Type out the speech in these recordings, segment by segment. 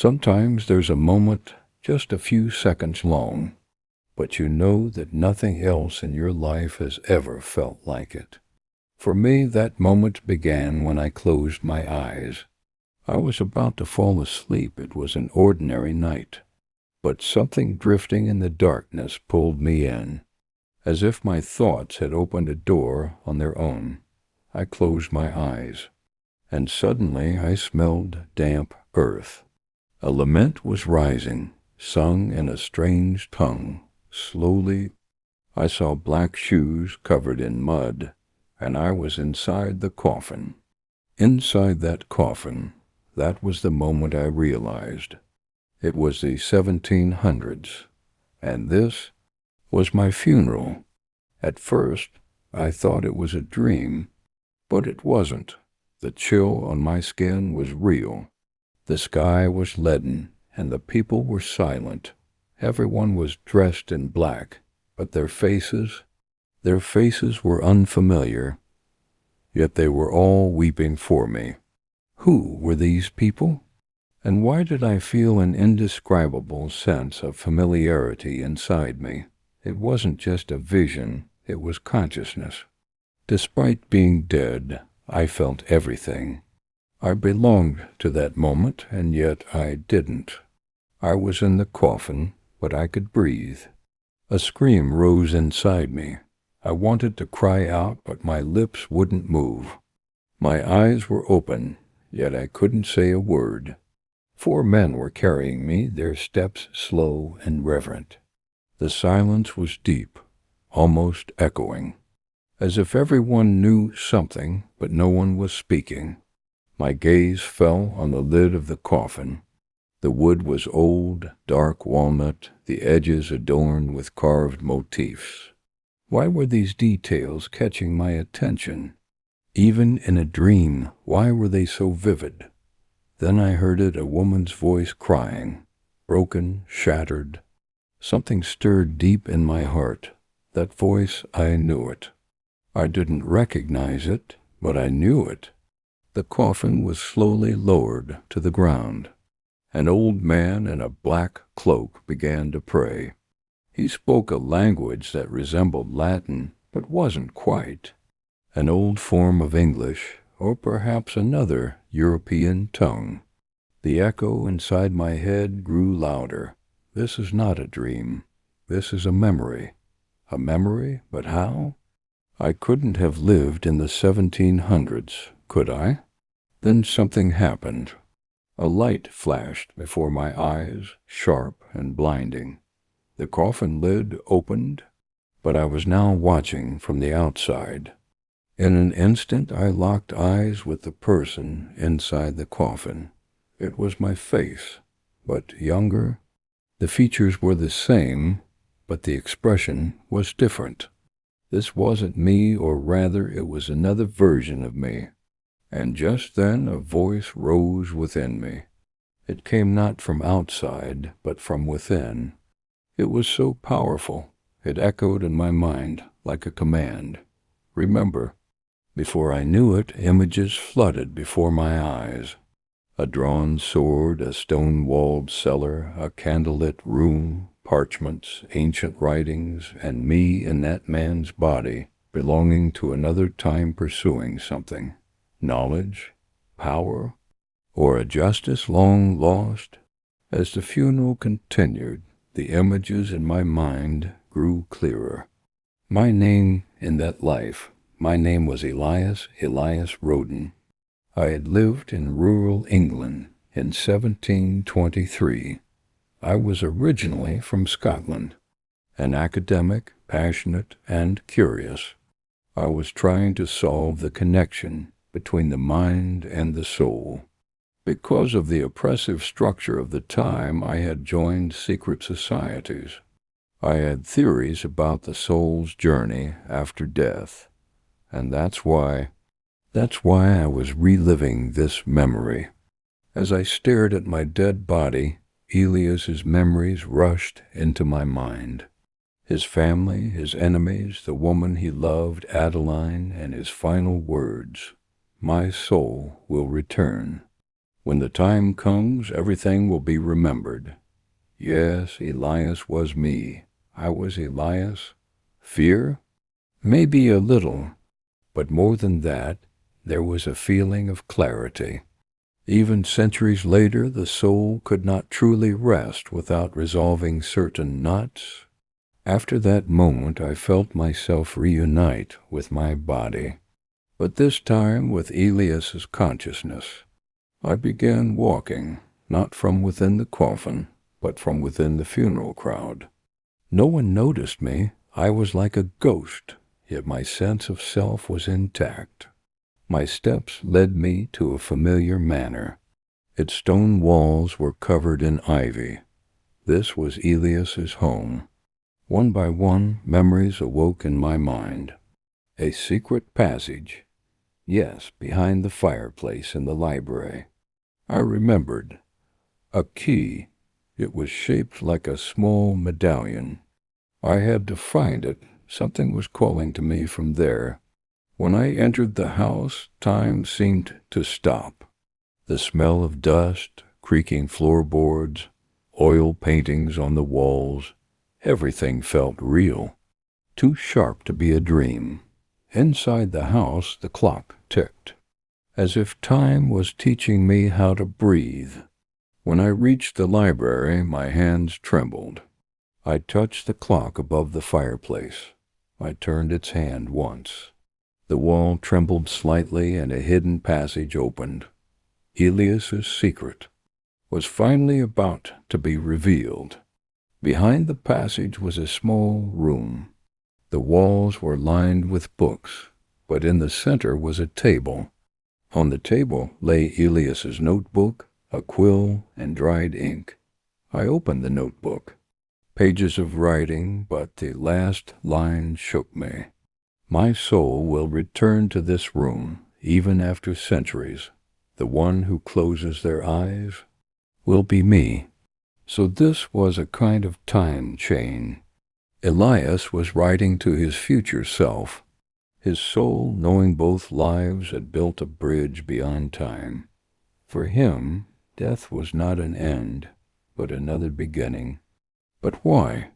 Sometimes there's a moment just a few seconds long, but you know that nothing else in your life has ever felt like it. For me, that moment began when I closed my eyes. I was about to fall asleep. It was an ordinary night, but something drifting in the darkness pulled me in, as if my thoughts had opened a door on their own. I closed my eyes, and suddenly I smelled damp earth. A lament was rising, sung in a strange tongue. Slowly, I saw black shoes covered in mud, and I was inside the coffin. Inside that coffin, that was the moment I realized. It was the 1700s, and this was my funeral. At first, I thought it was a dream, but it wasn't. The chill on my skin was real. The sky was leaden, and the people were silent. Everyone was dressed in black, but their faces were unfamiliar, yet they were all weeping for me. Who were these people? And why did I feel an indescribable sense of familiarity inside me? It wasn't just a vision, it was consciousness. Despite being dead, I felt everything. I belonged to that moment, and yet I didn't. I was in the coffin, but I could breathe. A scream rose inside me. I wanted to cry out, but my lips wouldn't move. My eyes were open, yet I couldn't say a word. 4 men were carrying me, their steps slow and reverent. The silence was deep, almost echoing, as if everyone knew something, but no one was speaking. My gaze fell on the lid of the coffin. The wood was old, dark walnut, the edges adorned with carved motifs. Why were these details catching my attention? Even in a dream, why were they so vivid? Then I heard it, a woman's voice crying, broken, shattered. Something stirred deep in my heart. That voice, I knew it. I didn't recognize it, but I knew it. The coffin was slowly lowered to the ground. An old man in a black cloak began to pray. He spoke a language that resembled Latin, but wasn't quite. An old form of English, or perhaps another European tongue. The echo inside my head grew louder. This is not a dream. This is a memory. A memory, but how? I couldn't have lived in the 1700s, could I? Then something happened. A light flashed before my eyes, sharp and blinding. The coffin lid opened, but I was now watching from the outside. In an instant I locked eyes with the person inside the coffin. It was my face, but younger. The features were the same, but the expression was different. This wasn't me, or rather it was another version of me. And just then a voice rose within me. It came not from outside, but from within. It was so powerful, it echoed in my mind like a command. Remember. Before I knew it, images flooded before my eyes. A drawn sword, a stone-walled cellar, a candlelit room, parchments, ancient writings, and me in that man's body, belonging to another time pursuing something. Knowledge, power, or a justice long lost? As the funeral continued, the images in my mind grew clearer. My name in that life, my name was Elias Rowden. I had lived in rural England in 1723. I was originally from Scotland, an academic, passionate, and curious. I was trying to solve the connection between the mind and the soul. Because of the oppressive structure of the time, I had joined secret societies. I had theories about the soul's journey after death, and that's why I was reliving this memory. As I stared at my dead body, Elias's memories rushed into my mind. His family, his enemies, the woman he loved, Adeline, and his final words, "My soul will return." When the time comes, everything will be remembered. Yes, Elias was me. I was Elias. Fear? Maybe a little, but more than that, there was a feeling of clarity. Even centuries later, the soul could not truly rest without resolving certain knots. After that moment, I felt myself reunite with my body, but this time with Elias's consciousness. I began walking, not from within the coffin, but from within the funeral crowd. No one noticed me. I was like a ghost, yet my sense of self was intact. My steps led me to a familiar manor. Its stone walls were covered in ivy. This was Elias's home. One by one, memories awoke in my mind. A secret passage. Yes, behind the fireplace in the library. I remembered. A key. It was shaped like a small medallion. I had to find it. Something was calling to me from there. When I entered the house, time seemed to stop. The smell of dust, creaking floorboards, oil paintings on the walls, everything felt real, too sharp to be a dream. Inside the house, the clock ticked, as if time was teaching me how to breathe. When I reached the library, my hands trembled. I touched the clock above the fireplace. I turned its hand once. The wall trembled slightly and a hidden passage opened. Elias's secret was finally about to be revealed. Behind the passage was a small room. The walls were lined with books, but in the center was a table. On the table lay Elias's notebook, a quill, and dried ink. I opened the notebook. Pages of writing, but the last line shook me. My soul will return to this room, even after centuries. The one who closes their eyes will be me. So this was a kind of time chain. Elias was writing to his future self. His soul, knowing both lives, had built a bridge beyond time. For him, death was not an end, but another beginning. But why?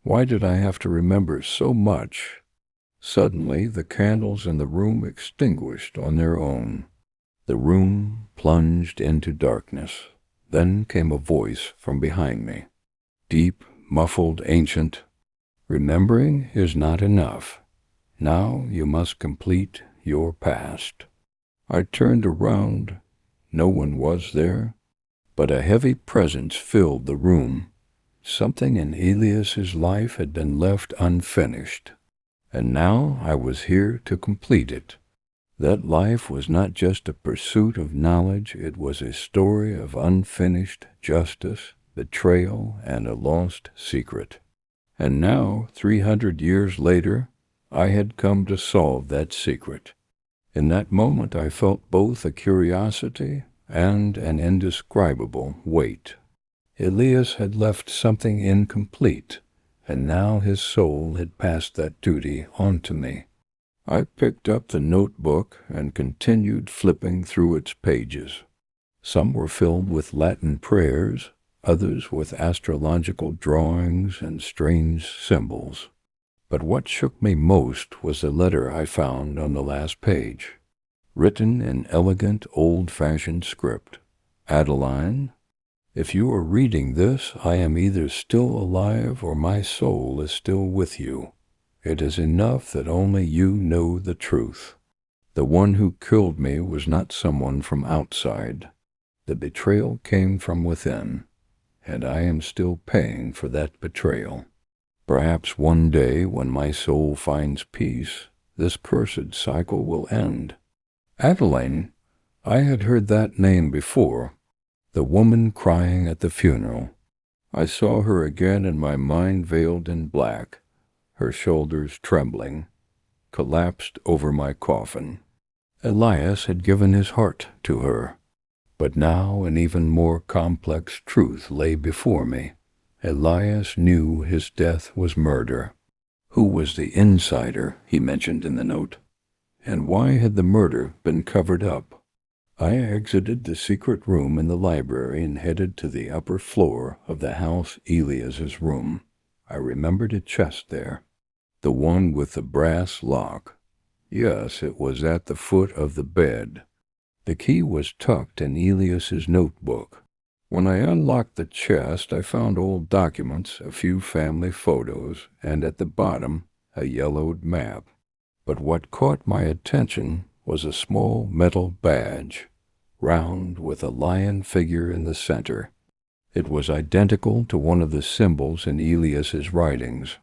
Why did I have to remember so much? Suddenly, the candles in the room extinguished on their own. The room plunged into darkness. Then came a voice from behind me. Deep, muffled, ancient. Remembering is not enough. Now you must complete your past. I turned around. No one was there, but a heavy presence filled the room. Something in Elias's life had been left unfinished, and now I was here to complete it. That life was not just a pursuit of knowledge, it was a story of unfinished justice, betrayal, and a lost secret. And now, 300 years later, I had come to solve that secret. In that moment I felt both a curiosity and an indescribable weight. Elias had left something incomplete, and now his soul had passed that duty on to me. I picked up the notebook and continued flipping through its pages. Some were filled with Latin prayers, others with astrological drawings and strange symbols. But what shook me most was the letter I found on the last page, written in elegant, old-fashioned script. Adeline, if you are reading this, I am either still alive or my soul is still with you. It is enough that only you know the truth. The one who killed me was not someone from outside. The betrayal came from within, and I am still paying for that betrayal. Perhaps one day, when my soul finds peace, this cursed cycle will end. Adeline, I had heard that name before. The woman crying at the funeral. I saw her again in my mind veiled in black, her shoulders trembling, collapsed over my coffin. Elias had given his heart to her, but now an even more complex truth lay before me. Elias knew his death was murder. Who was the insider he mentioned in the note? And why had the murder been covered up? I exited the secret room in the library and headed to the upper floor of the house, Elias's room. I remembered a chest there, the one with the brass lock. Yes, it was at the foot of the bed. The key was tucked in Elias's notebook. When I unlocked the chest, I found old documents, a few family photos, and at the bottom, a yellowed map. But what caught my attention was a small metal badge, round with a lion figure in the center. It was identical to one of the symbols in Elias's writings.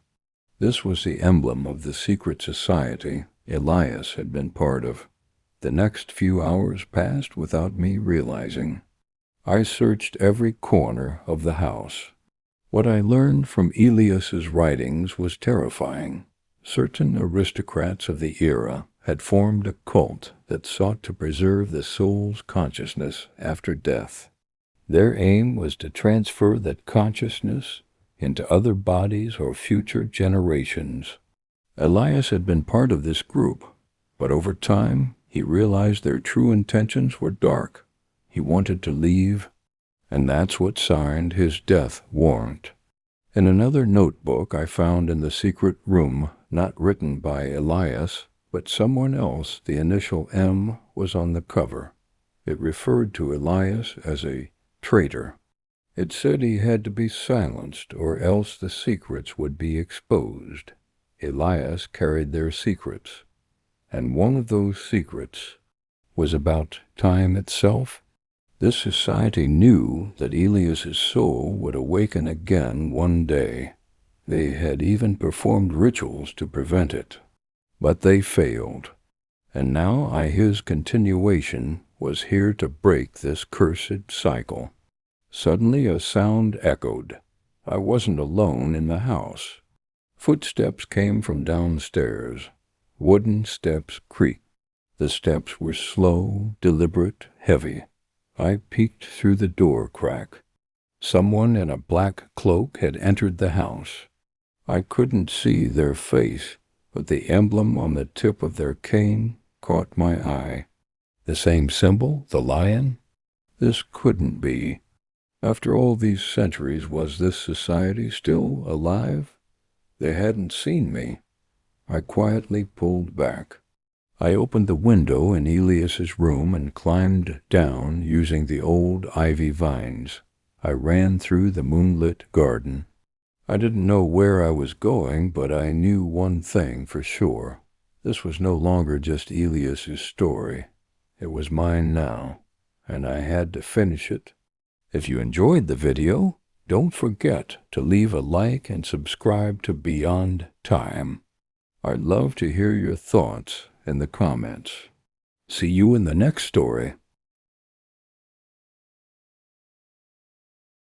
This was the emblem of the secret society Elias had been part of. The next few hours passed without me realizing. I searched every corner of the house. What I learned from Elias's writings was terrifying. Certain aristocrats of the era had formed a cult that sought to preserve the soul's consciousness after death. Their aim was to transfer that consciousness into other bodies or future generations. Elias had been part of this group, but over time he realized their true intentions were dark. He wanted to leave, and that's what signed his death warrant. In another notebook I found in the secret room, not written by Elias, but someone else, the initial M was on the cover. It referred to Elias as a traitor. It said he had to be silenced or else the secrets would be exposed. Elias carried their secrets, and one of those secrets was about time itself. This society knew that Elias's soul would awaken again one day. They had even performed rituals to prevent it. But they failed, and now his continuation was here to break this cursed cycle. Suddenly a sound echoed. I wasn't alone in the house. Footsteps came from downstairs. Wooden steps creaked. The steps were slow, deliberate, heavy. I peeked through the door crack. Someone in a black cloak had entered the house. I couldn't see their face, but the emblem on the tip of their cane caught my eye. The same symbol, the lion? This couldn't be. After all these centuries, was this society still alive? They hadn't seen me. I quietly pulled back. I opened the window in Elias's room and climbed down using the old ivy vines. I ran through the moonlit garden. I didn't know where I was going, but I knew one thing for sure. This was no longer just Elias's story. It was mine now, and I had to finish it. If you enjoyed the video, don't forget to leave a like and subscribe to Beyond Time. I'd love to hear your thoughts in the comments. See you in the next story.